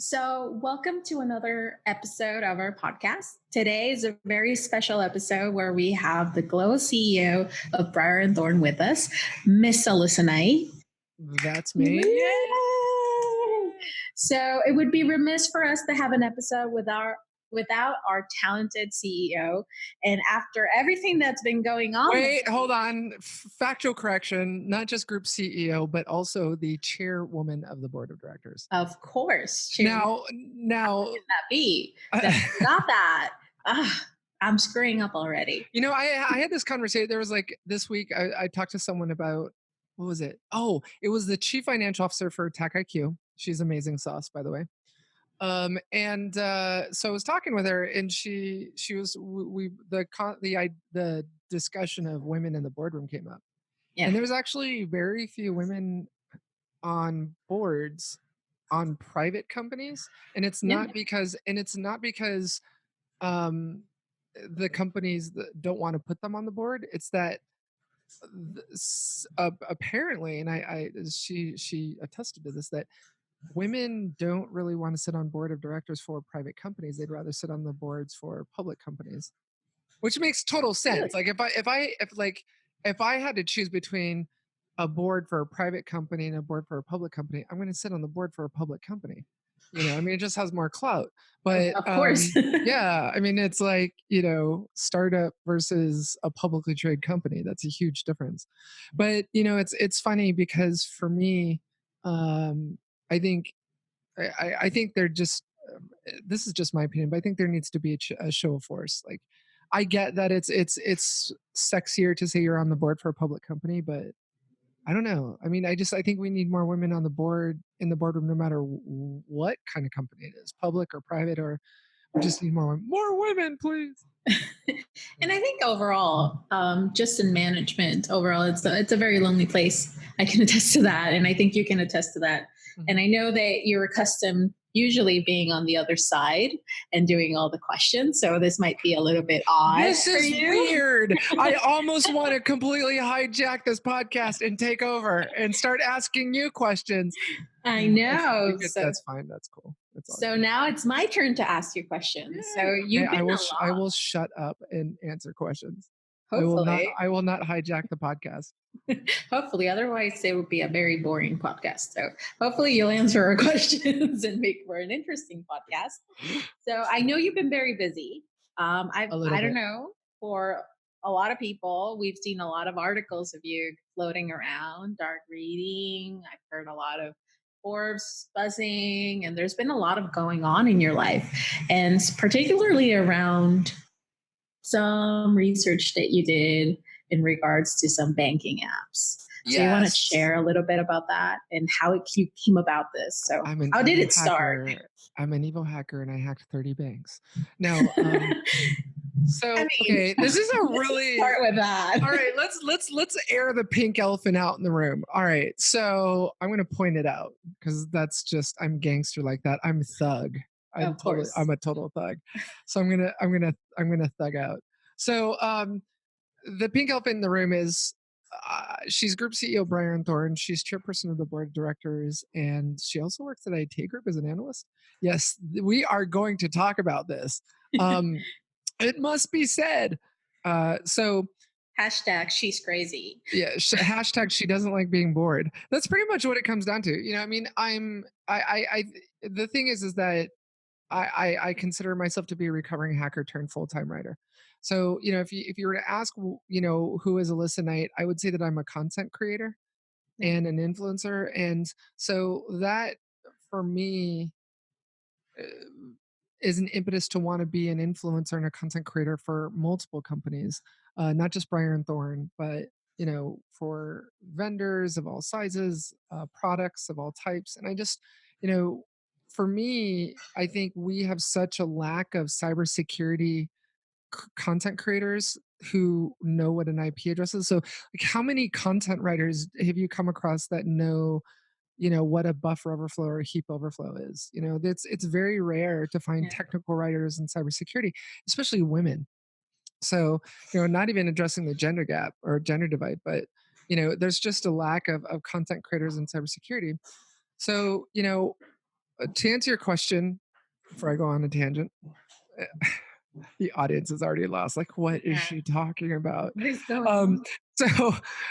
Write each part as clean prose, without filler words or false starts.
So, welcome to another episode of our podcast. Today is a very special episode where we have the Glow CEO of Brier and Thorn with us, Miss Alissa Knight. That's me. Yay! So, it would be remiss for us to have an episode without our talented CEO. And after everything that's been going on, Wait, hold on. Factual correction, not just group CEO, but also the chairwoman of the board of directors. Of course. Now, how can that be? Got that. I'm screwing up already. You know, I had this conversation. There was like this week, I talked to someone about, what was it? Oh, it was the chief financial officer for Tech IQ. She's amazing sauce, by the way. So I was talking with her, and she was the discussion of women in the boardroom came up, and there was actually very few women on boards on private companies, and it's not because the companies that don't want to put them on the board. It's that apparently, and she attested to this, that women don't really want to sit on board of directors for private companies. They'd rather sit on the boards for public companies, which makes total sense. Like if I had to choose between a board for a private company and a board for a public company, I'm going to sit on the board for a public company. You know, I mean, it just has more clout. But of course, yeah, I mean, it's like, you know, startup versus a publicly traded company. That's a huge difference. But you know, it's funny because for me, I think I think they're just this is just my opinion, but I think there needs to be a show of force. Like, I get that it's sexier to say you're on the board for a public company, but I don't know. I mean, I think we need more women on the board, in the boardroom, no matter what kind of company it is, public or private, or we just need more women, please. And I think overall, just in management, overall, it's a very lonely place. I can attest to that, and I think you can attest to that. Mm-hmm. And I know that you're accustomed usually being on the other side and doing all the questions, so this might be a little bit odd. This is weird. I almost want to completely hijack this podcast and take over and start asking you questions. I know. That's fine. That's cool. So now it's my turn to ask you questions. Yeah. So I will shut up and answer questions. Hopefully. I will not hijack the podcast. Hopefully, otherwise it would be a very boring podcast. So hopefully you'll answer our questions and make for an interesting podcast. So I know you've been very busy. I don't know, for a lot of people, we've seen a lot of articles of you floating around, dark reading. I've heard a lot of Forbes buzzing, and there's been a lot of going on in your life, and particularly around some research that you did in regards to some banking apps. So you want to share a little bit about that and how you came about this. So how did it start? I'm an evil hacker and I hacked 30 banks. Now, okay, this is a really start with that. All right, let's air the pink elephant out in the room. All right, so I'm gonna point it out because that's just, I'm gangster like that. I'm thug. I'm a total thug. So I'm gonna thug out. So the pink elephant in the room is she's Group CEO Brier and Thorn. She's chairperson of the board of directors, and she also works at IT Group as an analyst. Yes, we are going to talk about this. It must be said. So hashtag she's crazy. Yeah, hashtag she doesn't like being bored. That's pretty much what it comes down to. You know, I mean, the thing is that I consider myself to be a recovering hacker turned full-time writer. So, you know, if you were to ask, you know, who is Alissa Knight, I would say that I'm a content creator and an influencer. And so that for me is an impetus to want to be an influencer and a content creator for multiple companies, not just Brier and Thorn, but, you know, for vendors of all sizes, products of all types. And I just, you know, for me, I think we have such a lack of cybersecurity content creators who know what an IP address is. So, like, how many content writers have you come across that know, you know, what a buffer overflow or a heap overflow is? You know, it's very rare to find technical writers in cybersecurity, especially women. So, you know, not even addressing the gender gap or gender divide, but, you know, there's just a lack of content creators in cybersecurity. So, you know, To answer your question, before I go on a tangent, the audience is already lost. Like, what is she talking about? What is going on?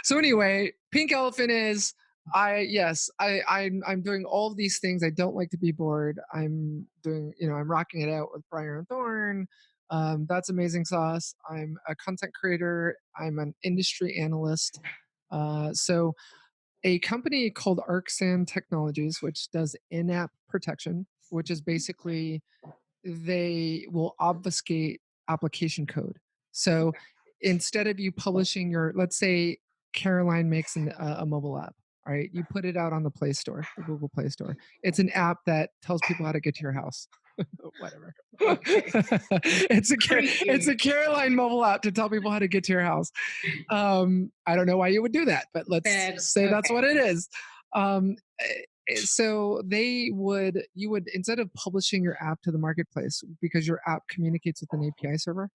So anyway, pink elephant is I'm doing all of these things. I don't like to be bored. I'm doing, I'm rocking it out with Brier and Thorn. That's amazing sauce. I'm a content creator. I'm an industry analyst. So a company called Arcsan Technologies, which does in-app protection, which is basically they will obfuscate application code. So instead of you publishing let's say Caroline makes a mobile app, all right, you put it out on the Play Store, the Google Play Store. It's an app that tells people how to get to your house. Whatever. Okay. It's a Caroline mobile app to tell people how to get to your house. I don't know why you would do that, but let's say that's what it is. So you would, instead of publishing your app to the marketplace, because your app communicates with an API server,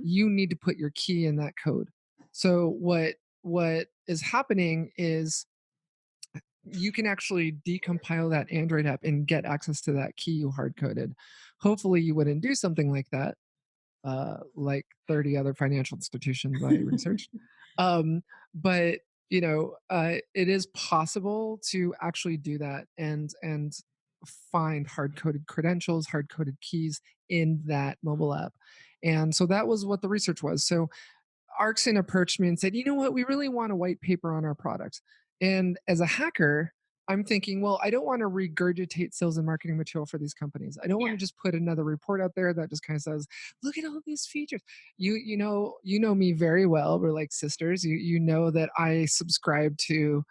you need to put your key in that code. So what is happening is you can actually decompile that Android app and get access to that key you hard coded. Hopefully you wouldn't do something like that, like 30 other financial institutions I researched. But it is possible to actually do that and find hard-coded credentials, hard-coded keys in that mobile app. And so that was what the research was. So Arcsan approached me and said, you know what, we really want a white paper on our product. And as a hacker, I'm thinking, well, I don't want to regurgitate sales and marketing material for these companies. I don't want to just put another report out there that just kind of says, look at all these features. You know me very well. We're like sisters. You know that I subscribe to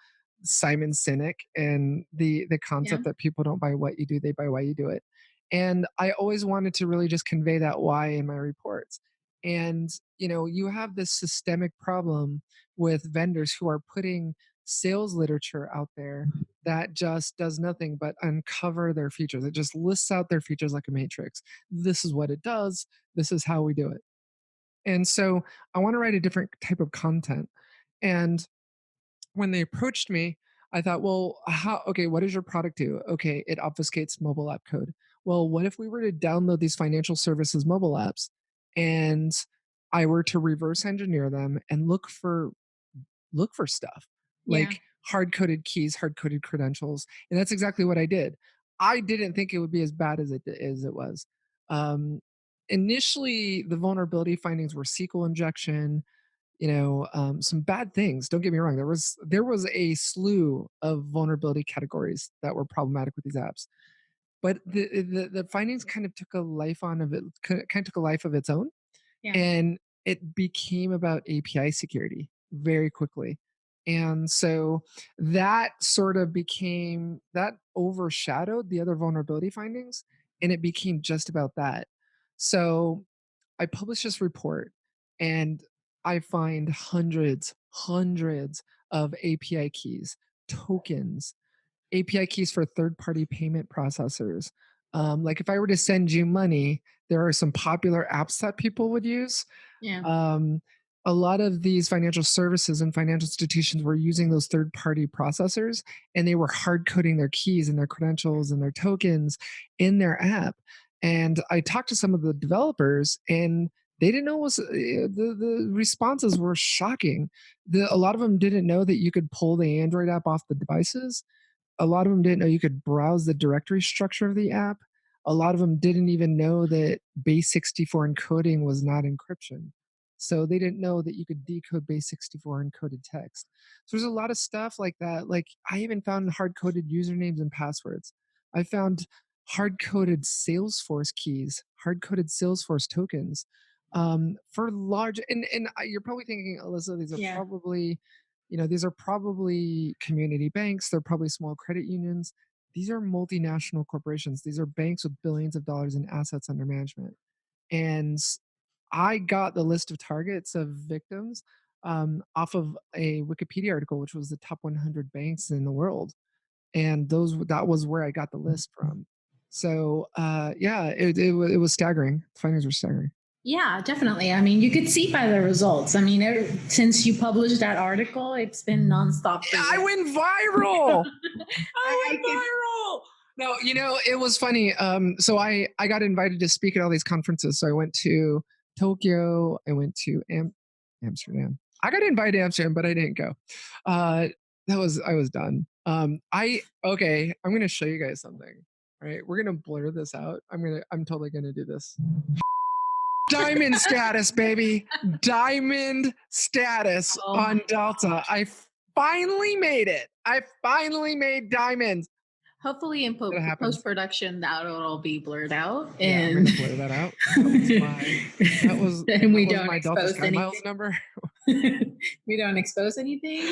Simon Sinek and the concept that people don't buy what you do, they buy why you do it. And I always wanted to really just convey that why in my reports. And you have this systemic problem with vendors who are putting sales literature out there that just does nothing but uncover their features. It just lists out their features like a matrix. This is what it does. This is how we do it. And so I want to write a different type of content. And when they approached me, I thought, well, okay, what does your product do? Okay, it obfuscates mobile app code. Well, what if we were to download these financial services mobile apps and I were to reverse engineer them and look for stuff like hard-coded keys, hard-coded credentials, and that's exactly what I did. I didn't think it would be as bad as it was. Initially, the vulnerability findings were SQL injection, some bad things. Don't get me wrong. There was a slew of vulnerability categories that were problematic with these apps, but the findings kind of took a life of its own, and it became about API security very quickly. And so that sort of overshadowed the other vulnerability findings, and it became just about that. So I published this report and I find hundreds of API keys, tokens, API keys for third-party payment processors. Like if I were to send you money, there are some popular apps that people would use. A lot of these financial services and financial institutions were using those third-party processors, and they were hard coding their keys and their credentials and their tokens in their app. And I talked to some of the developers, and they didn't know the responses were shocking. A lot of them didn't know that you could pull the Android app off the devices. A lot of them didn't know you could browse the directory structure of the app. A lot of them didn't even know that base64 encoding was not encryption. So they didn't know that you could decode base64 encoded text. So there's a lot of stuff like that. Like I even found hard-coded usernames and passwords. I found hard-coded Salesforce keys, hard-coded Salesforce tokens for large. And you're probably thinking, Alissa, these are probably community banks. They're probably small credit unions. These are multinational corporations. These are banks with billions of dollars in assets under management. And I got the list of targets of victims off of a Wikipedia article, which was the top 100 banks in the world. And that was where I got the list from. So it was staggering. The findings were staggering. Yeah, definitely. I mean, you could see by the results. I mean, since you published that article, it's been nonstop. I went viral. I went viral. No, it was funny. So I got invited to speak at all these conferences. So I went to Tokyo. I went to Amsterdam. I got invited to Amsterdam, but I didn't go. Uh, I was done. Okay. I'm gonna show you guys something. All right, we're gonna blur this out. I'm totally gonna do this. Diamond status, baby. Diamond status on Delta. I finally made it. I finally made diamonds. Hopefully in post production that'll all be blurred out, Yeah, I'm and gonna blur that out. That was and we don't my Delta expose Sky Miles anything. number. We don't expose anything.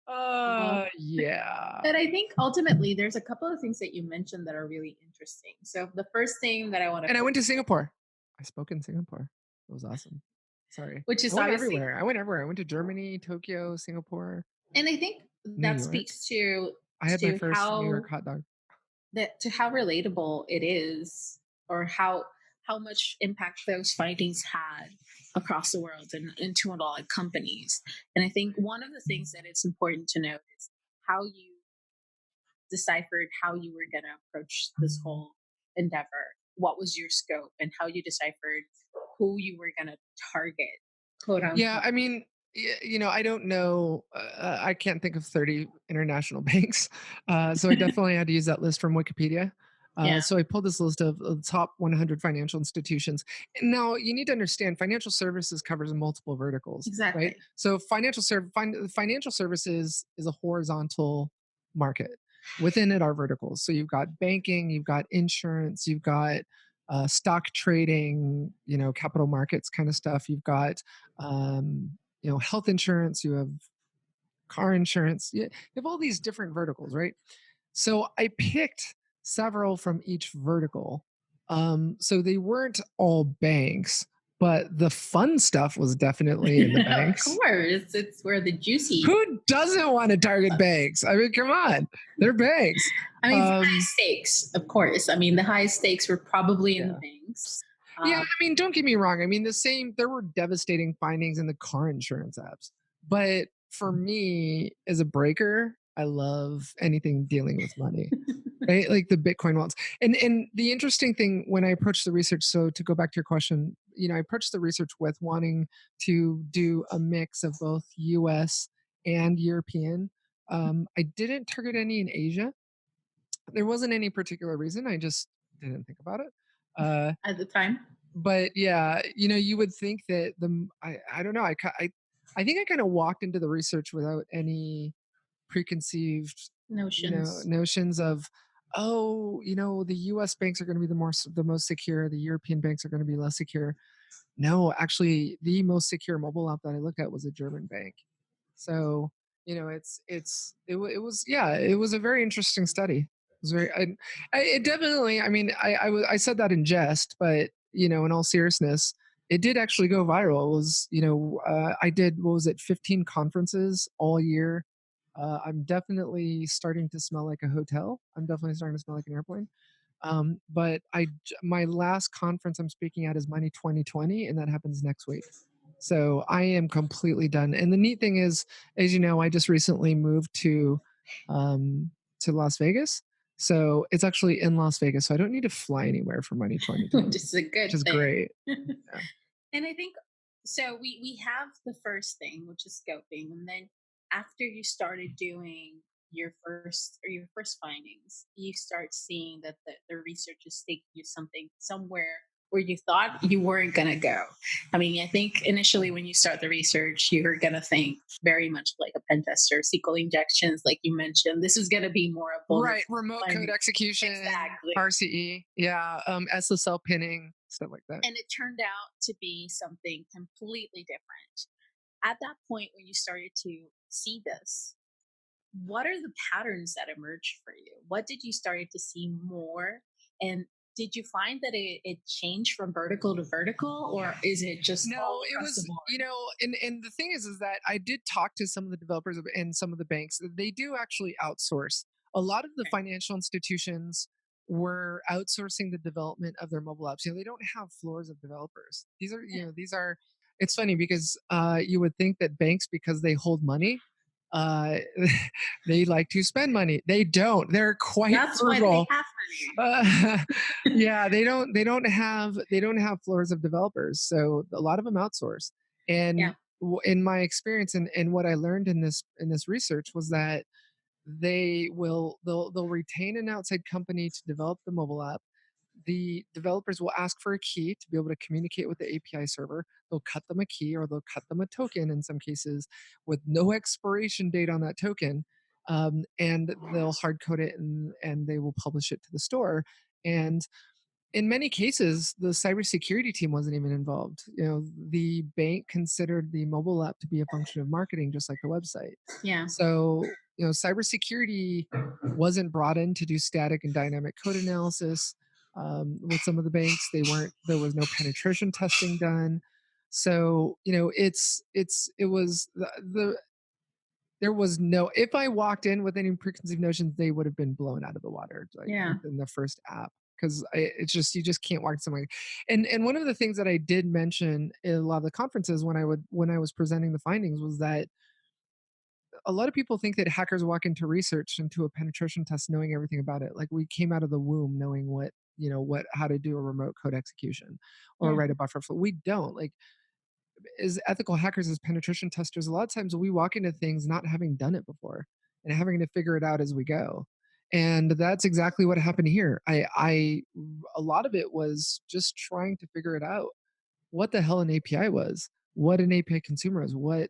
Yeah. But I think ultimately there's a couple of things that you mentioned that are really interesting. So the first thing that I want to, And I went to Singapore. I spoke in Singapore. It was awesome. Sorry. which I is went obviously, everywhere. I went everywhere. I went to Germany, Tokyo, Singapore, and I think New that York. speaks to I had my first New York hot dog. how relatable it is, or how much impact those findings had across the world and into a lot of companies. And I think one of the things that it's important to note is how you deciphered how you were going to approach this whole endeavor. What was your scope, and how you deciphered who you were going to target, quote unquote. Yeah, I mean, I don't know. I can't think of 30 international banks. So I definitely had to use that list from Wikipedia. Yeah. So I pulled this list of the top 100 financial institutions. And now you need to understand financial services covers multiple verticals, Exactly. right? So financial services is a horizontal market. Within it are verticals. So you've got banking, you've got insurance, you've got stock trading, capital markets kind of stuff. You've got health insurance, you have car insurance, you have all these different verticals, right? So I picked several from each vertical. So they weren't all banks, but the fun stuff was definitely in the banks. Of course, it's where the juicy. Who doesn't want to target banks? I mean, come on, they're banks. I mean, high stakes, of course. I mean, the high stakes were probably in the banks. Yeah, I mean, don't get me wrong. I mean, there were devastating findings in the car insurance apps. But for me, as a breaker, I love anything dealing with money, right? Like the Bitcoin wallets. And the interesting thing when I approached the research, so to go back to your question, I approached the research with wanting to do a mix of both US and European. I didn't target any in Asia. There wasn't any particular reason. I just didn't think about it. At the time. But yeah, you would think that I don't know. I think I kind of walked into the research without any preconceived notions of, oh, the US banks are going to be the most secure, the European banks are going to be less secure. No, actually the most secure mobile app that I looked at was a German bank. So, it was, yeah, it was a very interesting study. It was it definitely, I mean, I said that in jest, but in all seriousness, it did actually go viral. It was, I did, what was it, 15 conferences all year. I'm definitely starting to smell like a hotel. I'm definitely starting to smell like an airplane. But my last conference I'm speaking at is Money 2020, and that happens next week. So I am completely done. And the neat thing is, as you know, I just recently moved to Las Vegas. So it's actually in Las Vegas. So I don't need to fly anywhere for Money 2020. Which is a good which is thing. Great. Yeah. And I think so we have the first thing, which is scoping, and then after you started doing your first findings, you start seeing that the research is taking you somewhere where you thought you weren't going to go. I mean, I think initially when you start the research, you're going to think very much like a pen tester, SQL injections, like you mentioned. This is going to be more of right, remote code execution, exactly. RCE, yeah, SSL pinning, stuff like that. And it turned out to be something completely different. At that point, when you started to see this, what are the patterns that emerged for you? What did you start to see more? And did you find that it changed from vertical to vertical, or is it just no? It was, and the thing is that I did talk to some of the developers and some of the banks. They do actually outsource. A lot of the financial institutions were outsourcing the development of their mobile apps. They don't have floors of developers. These are. It's funny because you would think that banks, because they hold money, uh, they like to spend money. They don't. They're quite That's why they frugal. have money. Uh, yeah, they don't have floors of developers, so a lot of them outsource. Yeah. And in my experience and what I learned in this research was that they'll retain an outside company to develop the mobile app. The developers will ask for a key to be able to communicate with the API server. They'll cut them a key or they'll cut them a token in some cases with no expiration date on that token. And they'll hard code it and they will publish it to the store. And in many cases, the cybersecurity team wasn't even involved. The bank considered the mobile app to be a function of marketing, just like the website. Yeah. So, cybersecurity wasn't brought in to do static and dynamic code analysis. With some of the banks, they weren't. There was no penetration testing done. So, it was the there was no. If I walked in with any preconceived notions, they would have been blown out of the water like Yeah. within the first app because it's just you just can't walk somewhere. And one of the things that I did mention in a lot of the conferences when I was presenting the findings was that a lot of people think that hackers walk into research into a penetration test knowing everything about it. Like we came out of the womb knowing what how to do a remote code execution or Yeah. write a buffer flow. We don't like as ethical hackers, as penetration testers, a lot of times we walk into things not having done it before and having to figure it out as we go. And that's exactly what happened here. A lot of it was just trying to figure it out. What the hell an API was, what an API consumer was, what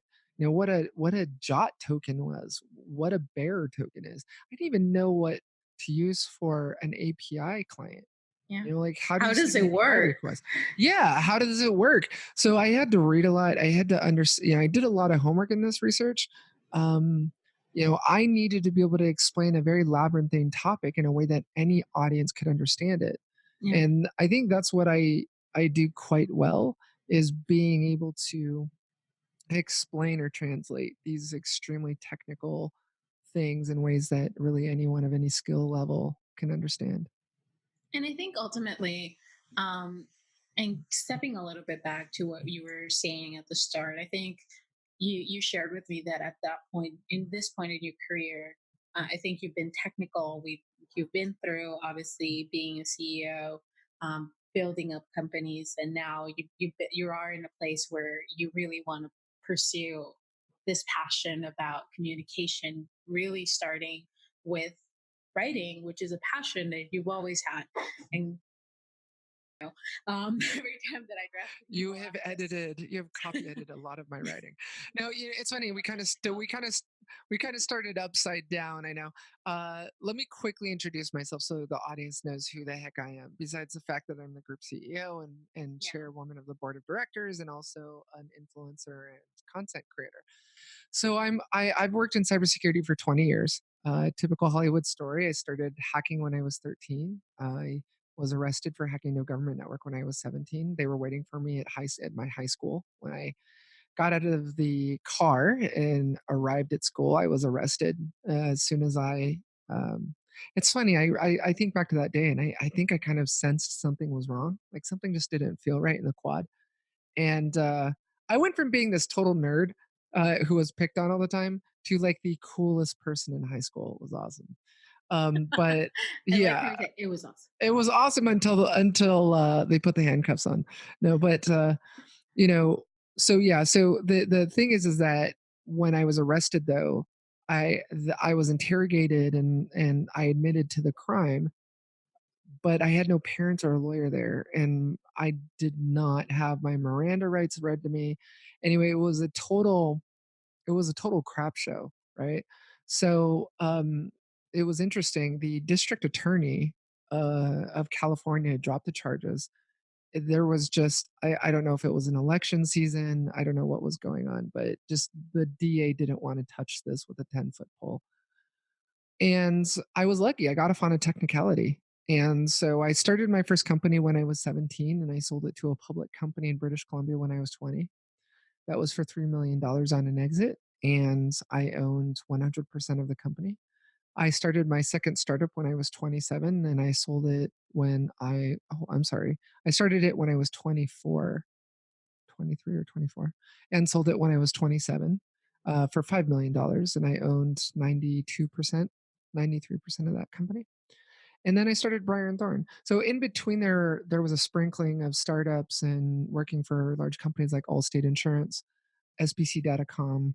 a JOT token was, what a bearer token is. I didn't even know what to use for an API client. Yeah. Like how do How you does send an it API work? request? Yeah, how does it work? So I had to read a lot. I had to understand. I did a lot of homework in this research. Um, I needed to be able to explain a very labyrinthine topic in a way that any audience could understand it. Yeah. And I think that's what I do quite well is being able to explain or translate these extremely technical things in ways that really anyone of any skill level can understand. And I think ultimately, um, and stepping a little bit back to what you were saying at the start, I think you shared with me that at that point, in this point in your career, I think you've been technical. You've been through obviously being a CEO, building up companies, and now you are in a place where you really want to pursue this passion about communication, really starting with writing, which is a passion that you've always had. And every time that I draft You people have out of this, you have copy edited a lot of my writing. No, it's funny. We kind of started upside down. I know. Let me quickly introduce myself so the audience knows who the heck I am. Besides the fact that I'm the group CEO and yeah, chairwoman of the board of directors, and also an influencer and content creator. So I've worked in cybersecurity for 20 years. Typical Hollywood story. I started hacking when I was 13. I was arrested for hacking no government network when I was 17. They were waiting for me at my high school. When I got out of the car and arrived at school, I was arrested as soon as I. Um, it's funny. I think back to that day, and I think I kind of sensed something was wrong. Like something just didn't feel right in the quad. And I went from being this total nerd who was picked on all the time to like the coolest person in high school. It was awesome. But I like how yeah, you say it was awesome. it was awesome until they put the handcuffs on. No, but you know, so yeah, so the thing is that when I was arrested though, I was interrogated and I admitted to the crime, but I had no parents or a lawyer there, and I did not have my Miranda rights read to me. Anyway, it was a total crap show, right? So it was interesting. The district attorney of California dropped the charges. There was just I don't know if it was an election season. I don't know what was going on, but just the DA didn't want to touch this with a 10-foot pole. And I was lucky. I got off on a technicality. And so I started my first company when I was 17 and I sold it to a public company in British Columbia when I was 20. That was for $3 million on an exit. And I owned 100% of the company. I started my second startup when I was 27 and I sold it I'm sorry. I started it when I was 24, 23 or 24, and sold it when I was 27. for $5 million, and I owned 92%, 93% of that company. And then I started Brier and Thorn. So in between there was a sprinkling of startups and working for large companies like Allstate Insurance, SBC Datacom,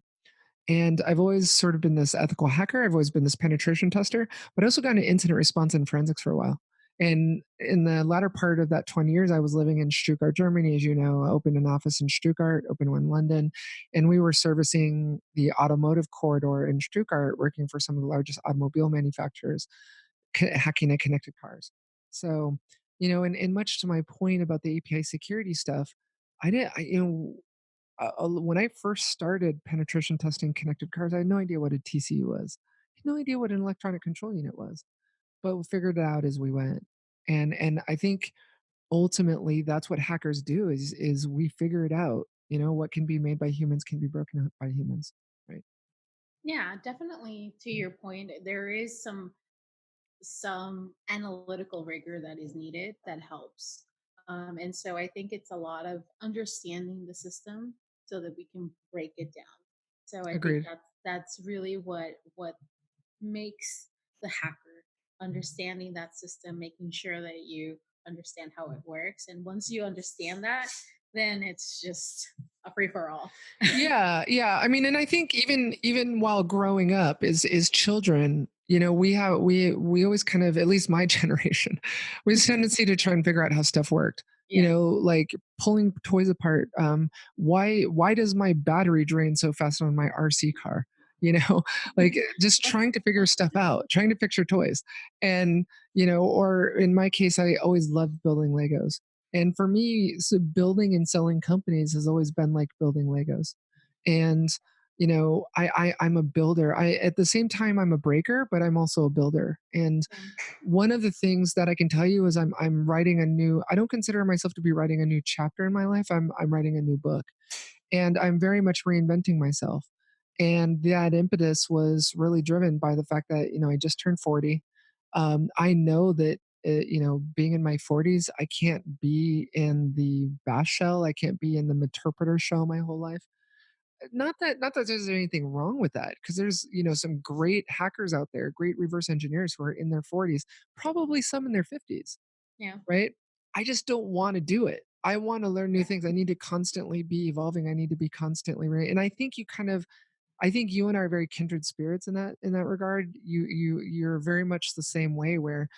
and I've always sort of been this ethical hacker. I've always been this penetration tester, but I also got into incident response and forensics for a while. And in the latter part of that 20 years, I was living in Stuttgart, Germany. As you know, I opened an office in Stuttgart, opened one in London, and we were servicing the automotive corridor in Stuttgart, working for some of the largest automobile manufacturers, hacking at connected cars. So, and much to my point about the API security stuff, I did, I, you know, when I first started penetration testing connected cars, I had no idea what a TCU was. I had no idea what an electronic control unit was, but we figured it out as we went. And I think ultimately that's what hackers do is we figure it out. What can be made by humans can be broken up by humans, right? Yeah, definitely. To your point, there is some analytical rigor that is needed that helps. And so I think it's a lot of understanding the system so that we can break it down. So I think Agreed. that's really what makes the hacker understanding that system, making sure that you understand how it works. And once you understand that, then it's just a free for all. Yeah, yeah. I mean, and I think even while growing up as children, we always kind of, at least my generation, we have a tendency to try and figure out how stuff worked. Yeah. Like pulling toys apart. Why does my battery drain so fast on my RC car? Like just trying to figure stuff out, trying to picture toys. And, or in my case, I always loved building Legos. And for me, so building and selling companies has always been like building Legos. And I'm a builder. I At the same time I'm a breaker, but I'm also a builder. And Yeah. one of the things that I can tell you is I'm writing a new. I don't consider myself to be writing a new chapter in my life. I'm writing a new book, and I'm very much reinventing myself. And that impetus was really driven by the fact that I just turned 40. I know that being in my 40s, I can't be in the bash shell. I can't be in the interpreter shell my whole life. Not that there's anything wrong with that, because there's some great hackers out there, great reverse engineers who are in their 40s, probably some in their 50s, Yeah. right? I just don't want to do it. I want to learn new things. I need to constantly be evolving. I need to be constantly right. And I think you and I are very kindred spirits in that regard. You're very much the same way, where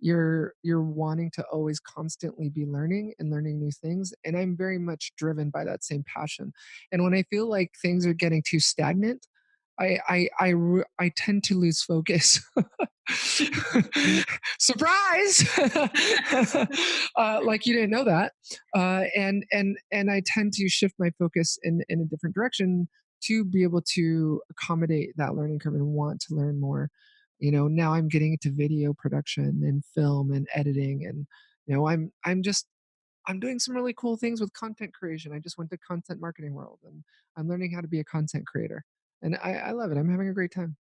you're wanting to always constantly be learning and learning new things, and I'm very much driven by that same passion. And when I feel like things are getting too stagnant, I tend to lose focus. Surprise! Like you didn't know that. And I tend to shift my focus in a different direction to be able to accommodate that learning curve and want to learn more. Now I'm getting into video production and film and editing, and I'm doing some really cool things with content creation. I just went to content marketing world, and I'm learning how to be a content creator, and I love it. I'm having a great time,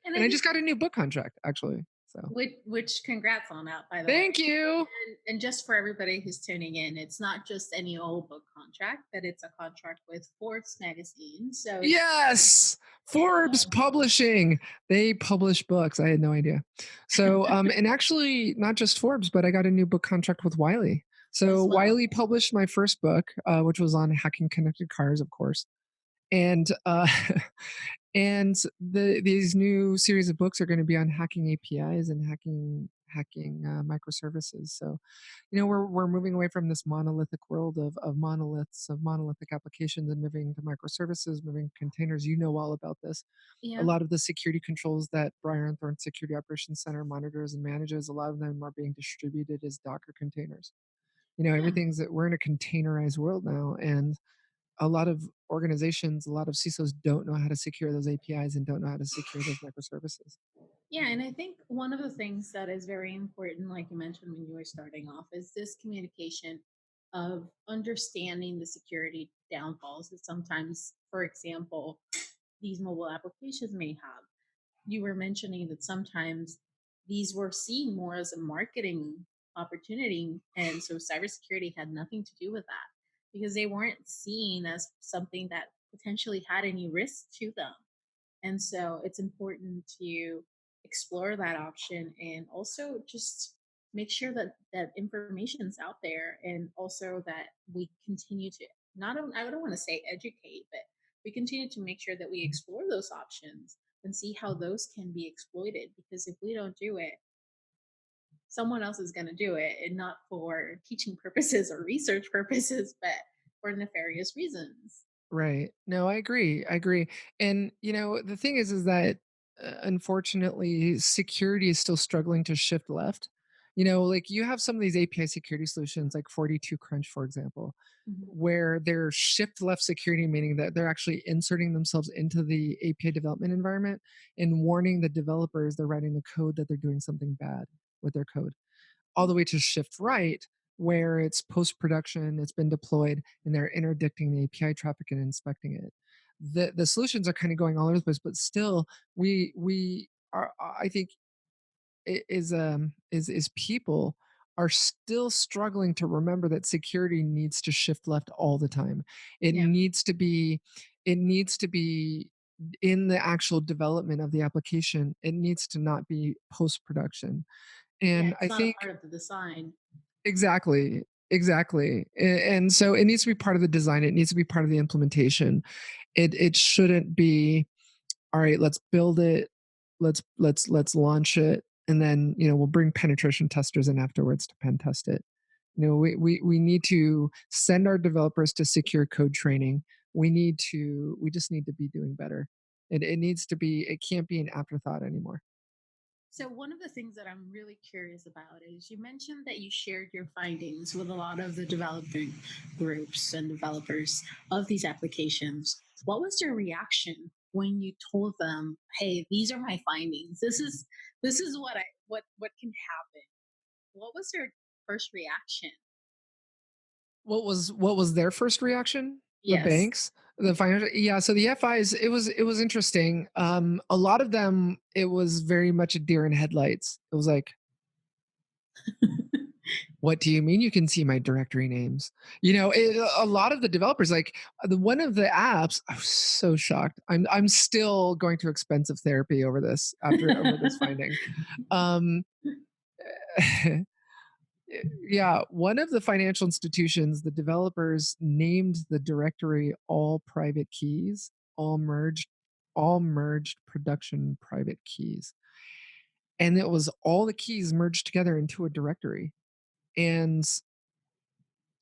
And and I I think just got a new book contract actually. So which congrats on that, by the way. thank you. And just for everybody who's tuning in, it's not just any old book contract, but it's a contract with Forbes magazine. So Yes, Forbes Publishing. They publish books. I had no idea. So, and actually, not just Forbes, but I got a new book contract with Wiley. So as well. Wiley published my first book, which was on hacking connected cars, of course. And and these new series of books are going to be on hacking APIs and hacking microservices. So we're moving away from this monolithic world of monoliths, of monolithic applications, and moving to microservices, moving to containers. You know all about this. A Yeah. lot of the security controls that Brier and Thorn Security Operations Center monitors and manages, a lot of them are being distributed as Docker containers. Yeah. Everything's that we're in a containerized world now, and a lot of organizations, a lot of CISOs don't know how to secure those APIs and don't know how to secure those microservices. Yeah, and I think one of the things that is very important, like you mentioned when you were starting off, is this communication of understanding the security downfalls that sometimes, for example, these mobile applications may have. You were mentioning that sometimes these were seen more as a marketing opportunity, and so cybersecurity had nothing to do with that because they weren't seen as something that potentially had any risk to them. And so it's important to explore that option and also just make sure that that information's out there, and also that we continue to I don't want to say educate, but we continue to make sure that we explore those options and see how those can be exploited, because if we don't do it, someone else is going to do it, and not for teaching purposes or research purposes, but for nefarious reasons. Right. No, I agree. I agree. And the thing is that unfortunately, security is still struggling to shift left. Like you have some of these API security solutions, like 42 Crunch, for example, Mhm. where they're shift left security, meaning that they're actually inserting themselves into the API development environment and warning the developers they're writing the code that they're doing something bad with their code, all the way to shift right, where it's post production, it's been deployed, and they're interdicting the API traffic and inspecting it. The solutions are kind of going all over the place, but still, we are. I think is people are still struggling to remember that security needs to shift left all the time. It Yeah. needs to be. It needs to be in the actual development of the application. It needs to not be post production. Yeah. And It's I not a think part of the design. exactly, exactly. And so it needs to be part of the design, it needs to be part of the implementation. It shouldn't be, "All right, let's build it, let's launch it, and then, we'll bring penetration testers in afterwards to pen test it." We need to send our developers to secure code training. We just need to be doing better. It can't be an afterthought anymore. So, one of the things that I'm really curious about is you mentioned that you shared your findings with a lot of the developing groups and developers of these applications. What was their reaction when you told them, "Hey, these are my findings. This is what can happen." What was their first reaction? What was their first reaction? The Yes. banks? The financial, yeah, so the FIs, it was interesting. A lot of them, it was very much a deer in headlights. It was like, "What do you mean you can see my directory names?" A lot of the developers, like, the one of the apps, I was so shocked. I'm still going to expensive therapy over this finding. Um, yeah, one of the financial institutions, the developers named the directory all private keys, all merged production private keys. And it was all the keys merged together into a directory and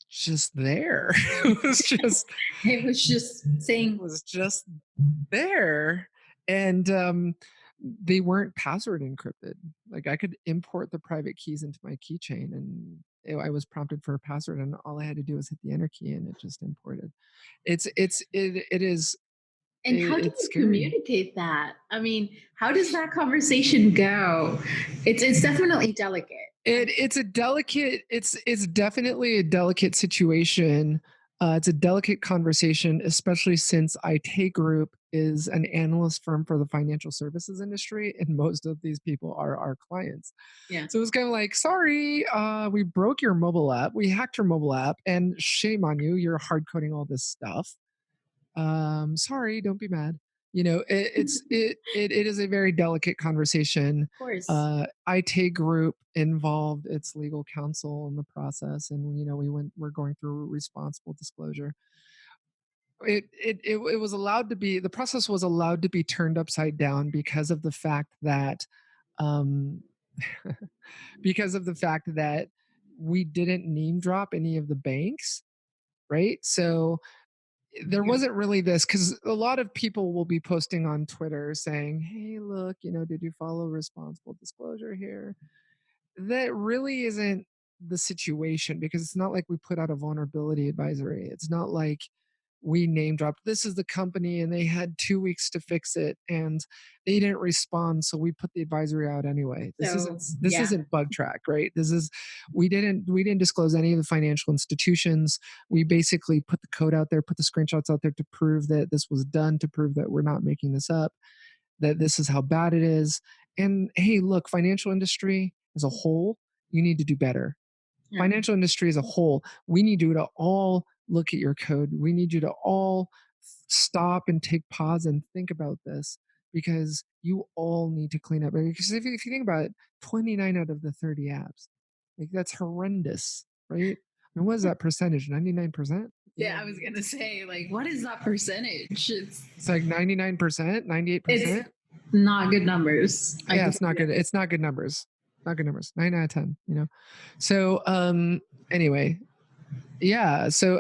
just there. it was just It was just it saying, was just there. And they weren't password encrypted. Like I could import the private keys into my keychain, and I was prompted for a password, and all I had to do was hit the enter key, and it just imported. It is and how do it's you scary. communicate that? I mean, how does that conversation go? It's definitely delicate. It's definitely a delicate situation. It's a delicate conversation, especially since IT Group is an analyst firm for the financial services industry, and most of these people are our clients. Yeah. So it's kind of like, "Sorry, we broke your mobile app, we hacked your mobile app, and shame on you. You're hard coding all this stuff. Sorry, don't be mad." It is a very delicate conversation. Of course. IT Group involved its legal counsel in the process, and we're going through responsible disclosure. It was allowed to be the process was allowed to be turned upside down because of the fact that um because of the fact that we didn't name drop any of the banks, right? So there Yeah. wasn't really this, because a lot of people will be posting on Twitter saying, "Hey, look, did you follow responsible disclosure here?" That really isn't the situation, because it's not like we put out a vulnerability advisory. It's not like we name dropped, "This is the company and they had 2 weeks to fix it and they didn't respond, so we put the advisory out anyway." This isn't So, this yeah, isn't bug track, right? This is we didn't disclose any of the financial institutions. We basically put the code out there, put the screenshots out there to prove that this was done, to prove that we're not making this up, that this is how bad it is. And hey, look, financial industry as a whole, you need to do better. yeah. Financial industry as a whole, we need you to all look at your code. We need you to all stop and take pause and think about this, because you all need to clean up. Because if you think about it, 29 out of the 30 apps, like that's horrendous, right? I mean, what is that percentage? 99%? Yeah, I was gonna say, like, what is that percentage? It's like 99%, 98%. It's not good numbers. I Yeah, can it's not good. It's not good numbers. Not good numbers. 9 out of 10, you know. So anyway, yeah, so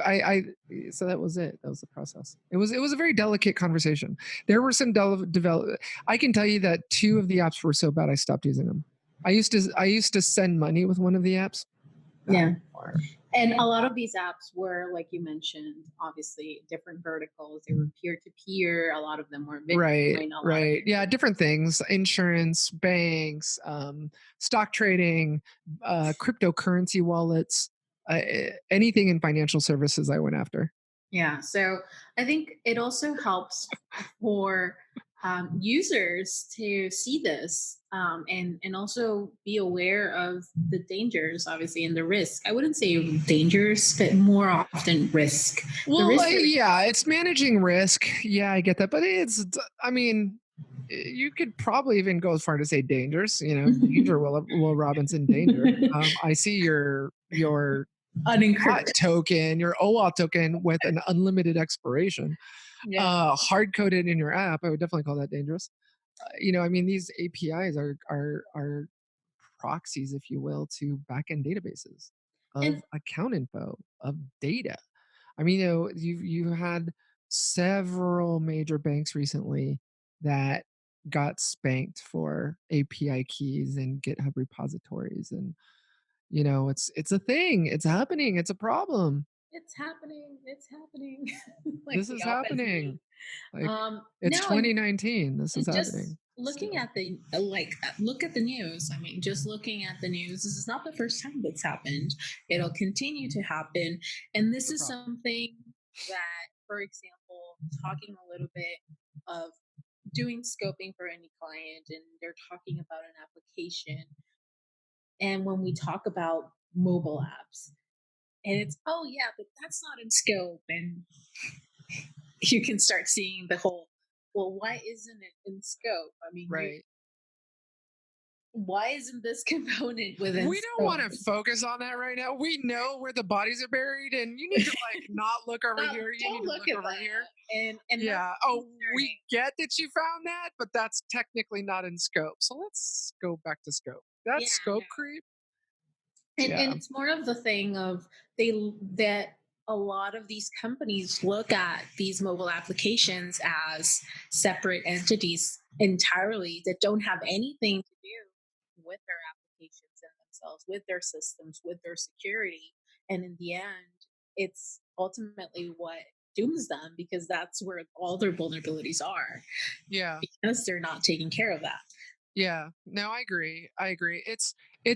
so that was it. That was the process. It was a very delicate conversation. There were some develop. I can tell you that 2 of the apps were so bad I stopped using them. I used to send money with one of the apps. Yeah. And a lot of these apps were, like you mentioned, obviously different verticals. They were peer to peer. A lot of them were Bitcoin. Right. Yeah, different things: insurance, banks, stock trading, cryptocurrency wallets, anything in financial services. I went after. Yeah. So I think it also helps for users to see this, and also be aware of the dangers, obviously, and the risk. I wouldn't say dangers, but more often risk. Well, yeah, it's managing risk. Yeah, I get that, but I mean, you could probably even go as far to say dangerous. You know, danger, Will Robinson, danger. I see your Unencrypted token, your OAuth token with an unlimited expiration, hard coded in your app. I would definitely call that dangerous. I mean, these APIs are proxies, if you will, to backend databases of And account info, of data. I mean, you had several major banks recently that got spanked for API keys and GitHub repositories, and it's a thing. It's happening. It's a problem. it's happening. It's happening. Like This the is op-eds happening. Like, it's no, and 2019. This is just happening. looking at the look at the news. I mean, just looking at the news, this is not the first time that's happened. It'll continue to happen, and this is something that, for example, talking a little bit of doing scoping for any client, and they're talking about an application, and when we talk about mobile apps, and it's, oh yeah, but that's not in scope, and you can start seeing the whole, well, why isn't it in scope? I mean, Right. why isn't this component within We don't want to focus on that right now. We know where the bodies are buried, and you need to not look over here. You need to look over here. And yeah. Oh, we get that you found that, but that's technically not in scope. So let's go back to scope. That's scope creep. And it's more of the thing of that a lot of these companies look at these mobile applications as separate entities entirely that don't have anything to do with their applications and themselves, with their systems, with their security. And in the end, it's ultimately what dooms them, because that's where all their vulnerabilities are. Yeah. Because they're not taking care of that. Yeah, no, I agree. It's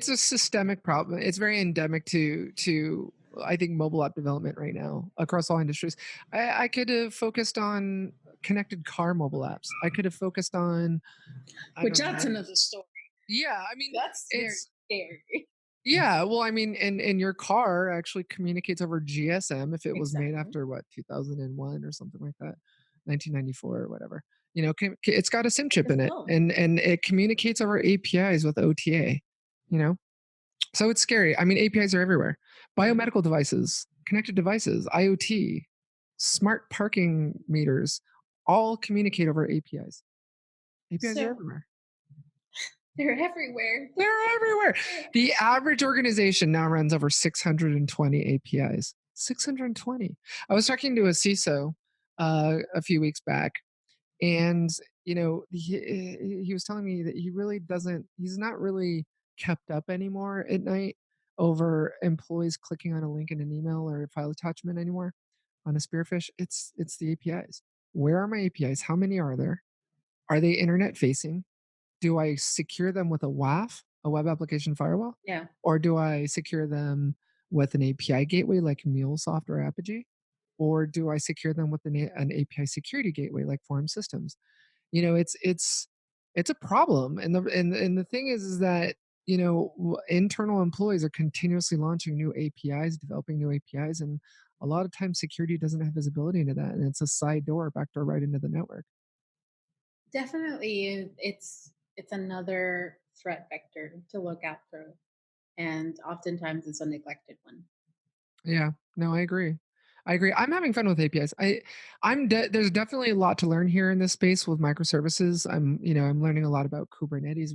a systemic problem. It's very endemic to I think mobile app development right now across all industries. I could have focused on connected car mobile apps. I could have focused on, which that's another story. Yeah, I mean, that's very scary. Yeah, well, I mean, and your car actually communicates over GSM if it was made after 2001 or something like that, 1994 or whatever. It's got a SIM chip in it, and it communicates over APIs with OTA. So it's scary. I mean, APIs are everywhere. Biomedical devices, connected devices, IoT, smart parking meters, all communicate over APIs. APIs are everywhere. They're everywhere. They're everywhere. The average organization now runs over 620 APIs. 620. I was talking to a CISO a few weeks back, and he was telling me that he's not really kept up anymore at night over employees clicking on a link in an email or a file attachment anymore on a spearfish. It's the APIs. Where are my APIs? How many are there? Are they internet facing? Do I secure them with a WAF, a web application firewall? Yeah. Or do I secure them with an API gateway like MuleSoft or Apigee? Or do I secure them with an API security gateway like Forum Systems? It's a problem, and the thing is that internal employees are continuously launching new APIs, developing new APIs, and a lot of times security doesn't have visibility into that, and it's a side door, backdoor right into the network. Definitely, it's another threat vector to look after, and oftentimes it's a neglected one. Yeah, no, I agree. I agree. I'm having fun with APIs. There's definitely a lot to learn here in this space with microservices. I'm learning a lot about Kubernetes.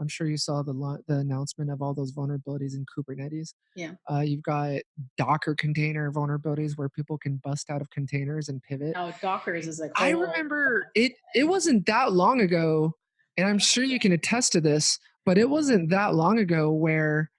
I'm sure you saw the announcement of all those vulnerabilities in Kubernetes. Yeah. You've got Docker container vulnerabilities where people can bust out of containers and pivot. Now, Dockers is a I whole. remember it wasn't that long ago, and I'm sure you can attest to this, but it wasn't that long ago where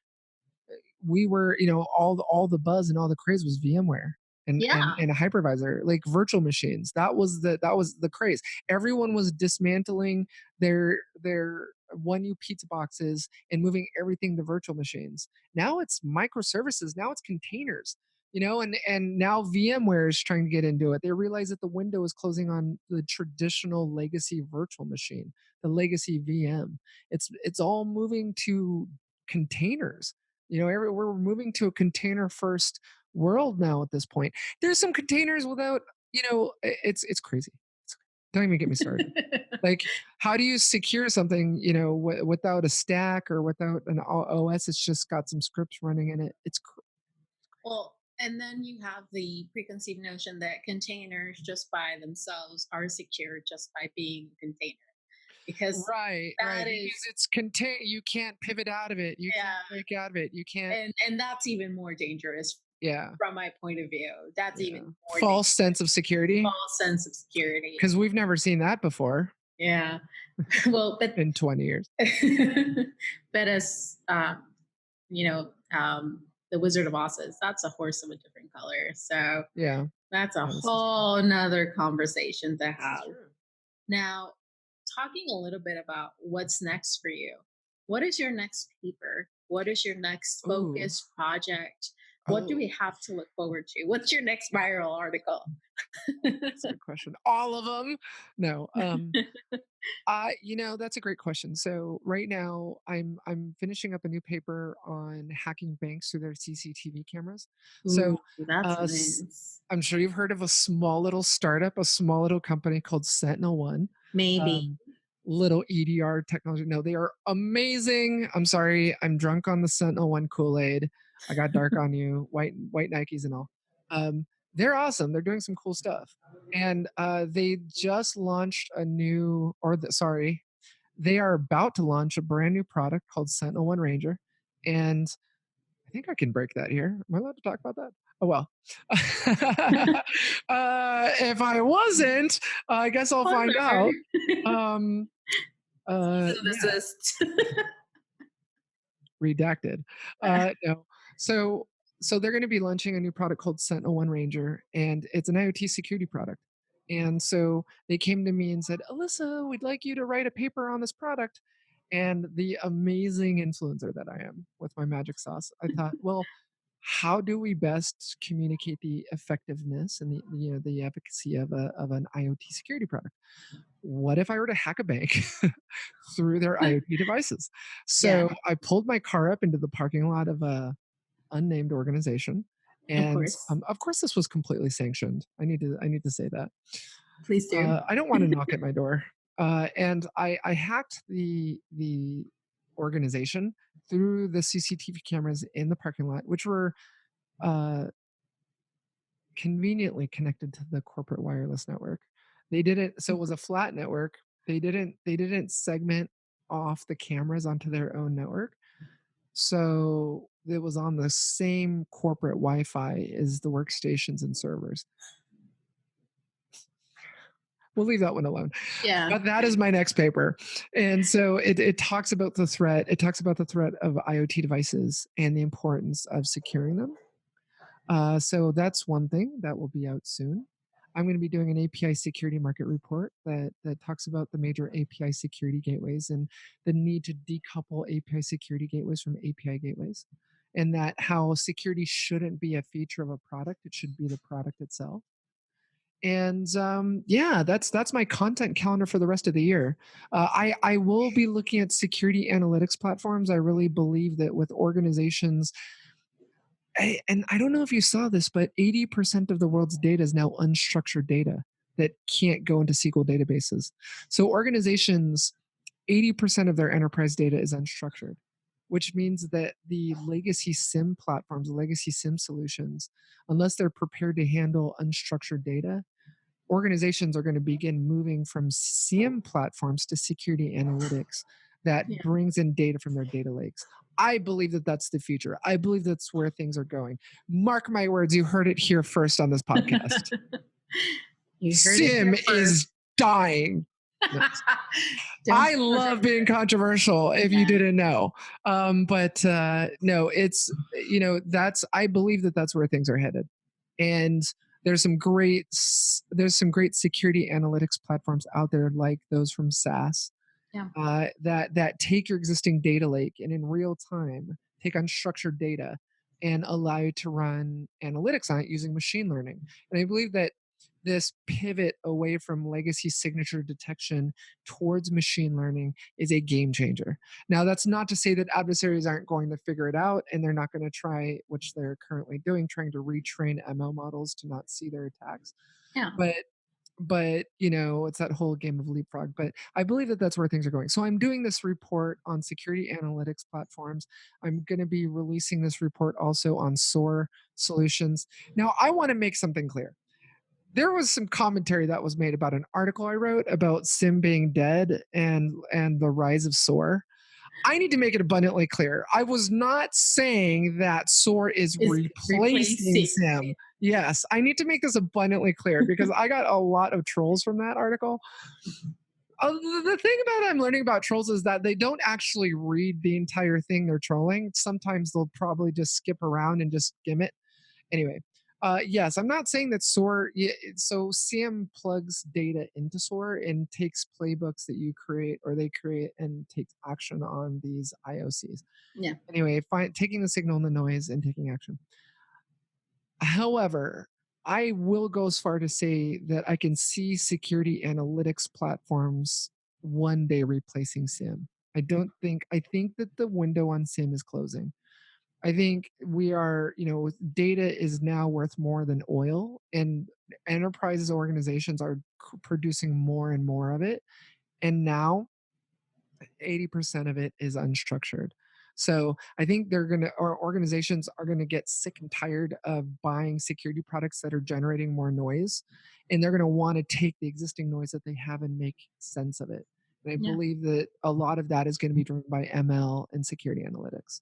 we were, all the buzz and all the craze was VMware and a hypervisor, like virtual machines. That was the craze. Everyone was dismantling their 1U pizza boxes and moving everything to virtual machines. Now it's microservices. Now it's containers. And now VMware is trying to get into it. They realize that the window is closing on the traditional legacy virtual machine, the legacy VM. It's all moving to containers. We're moving to a container first world now at this point. There's some containers without, it's crazy. Don't even get me started. Like, how do you secure something, without a stack or without an OS? It's just got some scripts running in it. Well, and then you have the preconceived notion that containers just by themselves are secure just by being a container, because Right, right. that Because is, it's contain. You can't pivot out of it. You can't yeah, break out of it. You can't. and that's even more dangerous Yeah, from my point of view. That's yeah. even more dangerous. False sense of security False sense of security. because we've never seen that before Yeah. Well, but in 20 years. but as the Wizard of Oz is, that's a horse of a different color. So Yeah, that's a yeah, this is true. whole nother conversation to This is have. true. Now, talking a little bit about what's next for you. What is your next paper? What is your next Ooh. focus project? What do we Oh, have to look forward to? What's your next viral article? that's a good question. All of them? No. That's a great question. So right now, I'm finishing up a new paper on hacking banks through their CCTV cameras. Ooh, So, that's uh, s- nice. I'm sure you've heard of a small little startup, a small little company called Sentinel-1. Maybe. Um, little EDR technology. No, they are amazing. I'm sorry, I'm drunk on the Sentinel-1 Kool-Aid. I got dark on you, white Nikes and all. They're awesome. They're doing some cool stuff, and they just launched sorry, they are about to launch a brand new product called Sentinel-1 Ranger, and I think I can break that here. Am I allowed to talk about that? Oh well. If I wasn't, I guess I'll find Spoiler. out. Um, Cease and yeah, desist. redacted. No. So they're going to be launching a new product called Sentinel-1 Ranger, and it's an IoT security product. And so they came to me and said, Alissa, we'd like you to write a paper on this product. And the amazing influencer that I am with my magic sauce, I thought, well, how do we best communicate the effectiveness and the efficacy of an IoT security product? What if I were to hack a bank through their IoT devices? Yeah, So I pulled my car up into the parking lot of a unnamed organization, of and course. of course this was completely sanctioned. I need to say that. Please do. I don't want to knock at my door, and I hacked the organization through the CCTV cameras in the parking lot, which were uh, conveniently connected to the corporate wireless network. They didn't, so it was a flat network. They didn't segment off the cameras onto their own network. So it was on the same corporate Wi-Fi as the workstations and servers. We'll leave that one alone. Yeah, But that is my next paper. And so it talks about the threat. It talks about the threat of IoT devices and the importance of securing them. So that's one thing that will be out soon. I'm going to be doing an API security market report that talks about the major API security gateways and the need to decouple API security gateways from API gateways, and that how security shouldn't be a feature of a product; it should be the product itself. And yeah, that's my content calendar for the rest of the year. I will be looking at security analytics platforms. I really believe that with organizations And I don't know if you saw this, but 80% of the world's data is now unstructured data that can't go into SQL databases. So organizations, 80% of their enterprise data is unstructured, which means that the legacy SIM platforms, legacy SIM solutions, unless they're prepared to handle unstructured data, organizations are going to begin moving from SIEM platforms to security analytics that brings in data from their data lakes. I believe that that's the future. I believe that's where things are going. Mark my words, you heard it here first on this podcast. SIEM is dying. I love being controversial if you didn't know. But no, it's, I believe that that's where things are headed. And there's some great security analytics platforms out there like those from SaaS that take your existing data lake and in real time take unstructured data and allow you to run analytics on it using machine learning. And I believe that this pivot away from legacy signature detection towards machine learning is a game changer. Now, that's not to say that adversaries aren't going to figure it out and they're not going to try, which they're currently doing, trying to retrain ML models to not see their attacks. Yeah. But it's that whole game of leapfrog. But I believe that that's where things are going. So I'm doing this report on security analytics platforms. I'm going to be releasing this report also on SOAR solutions. Now, I want to make something clear. There was some commentary that was made about an article I wrote about SIM being dead and the rise of SOAR. I need to make it abundantly clear. I was not saying that SOAR is replacing SIM. Yes, I need to make this abundantly clear because I got a lot of trolls from that article. The thing about I'm learning about trolls is that they don't actually read the entire thing they're trolling. Sometimes they'll probably just skip around and just skim it. Anyway, yes, I'm not saying that SOAR. So SIEM plugs data into SOAR and takes playbooks that you create or they create and takes action on these IOCs. Yeah. Anyway, taking the signal and the noise and taking action. However, I will go as far to say that I can see security analytics platforms one day replacing SIEM. I think that the window on SIEM is closing. I think we are, data is now worth more than oil, and enterprises, organizations are producing more and more of it. And now 80% of it is unstructured. So I think organizations are going to get sick and tired of buying security products that are generating more noise. And they're going to want to take the existing noise that they have and make sense of it. And I believe that a lot of that is going to be driven by ML and security analytics.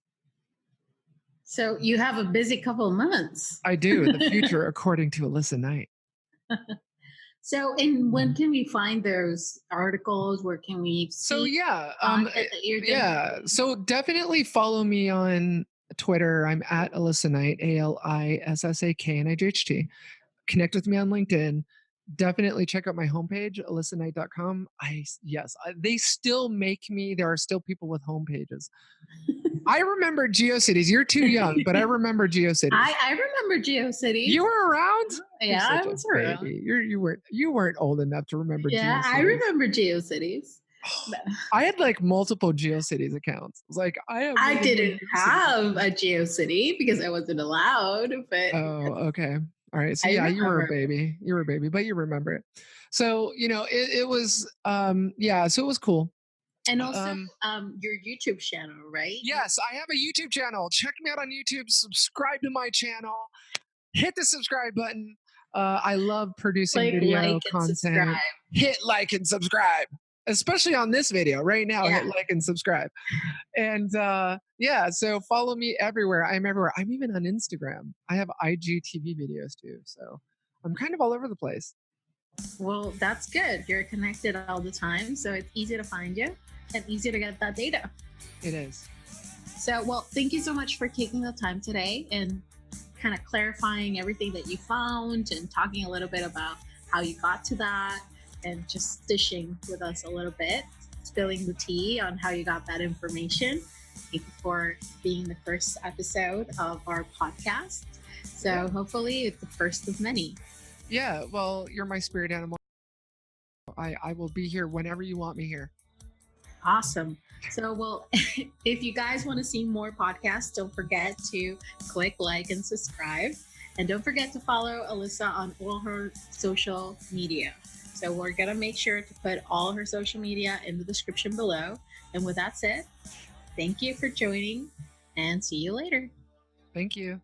So you have a busy couple of months. I do. The future, according to Alissa Knight. So, and when can we find those articles? Where can we see? So definitely follow me on Twitter. I'm at Alissa Knight, ALISSAKNIGHT. Connect with me on LinkedIn. Definitely check out my homepage, alissaknight.com. They still make me. There are still people with homepages. I remember GeoCities. You're too young, but I remember GeoCities. I remember GeoCities. You were around? Yeah, I was around. You weren't old enough to remember GeoCities. Yeah, I remember GeoCities. I had like multiple GeoCities accounts. It was like I didn't have a GeoCity because I wasn't allowed. But okay. All right. So yeah, you were a baby. You were a baby, but you remember it. So it was so it was cool. And also your YouTube channel, right? Yes, I have a YouTube channel. Check me out on YouTube. Subscribe to my channel. Hit the subscribe button. I love producing video content. Hit like and subscribe. Especially on this video right now. Hit like and subscribe. And so follow me everywhere. I'm everywhere. I'm even on Instagram. I have IGTV videos too. So I'm kind of all over the place. Well, that's good. You're connected all the time. So it's easy to find you and easy to get that data. It is. So, well, thank you so much for taking the time today and kind of clarifying everything that you found and talking a little bit about how you got to that and just dishing with us a little bit, spilling the tea on how you got that information. Thank you for being the first episode of our podcast. So hopefully it's the first of many. Yeah, well, you're my spirit animal. I will be here whenever you want me here. Awesome. So, well, if you guys want to see more podcasts, don't forget to click like and subscribe. And don't forget to follow Alissa on all her social media. So, we're going to make sure to put all her social media in the description below. And with that said, thank you for joining and see you later. Thank you.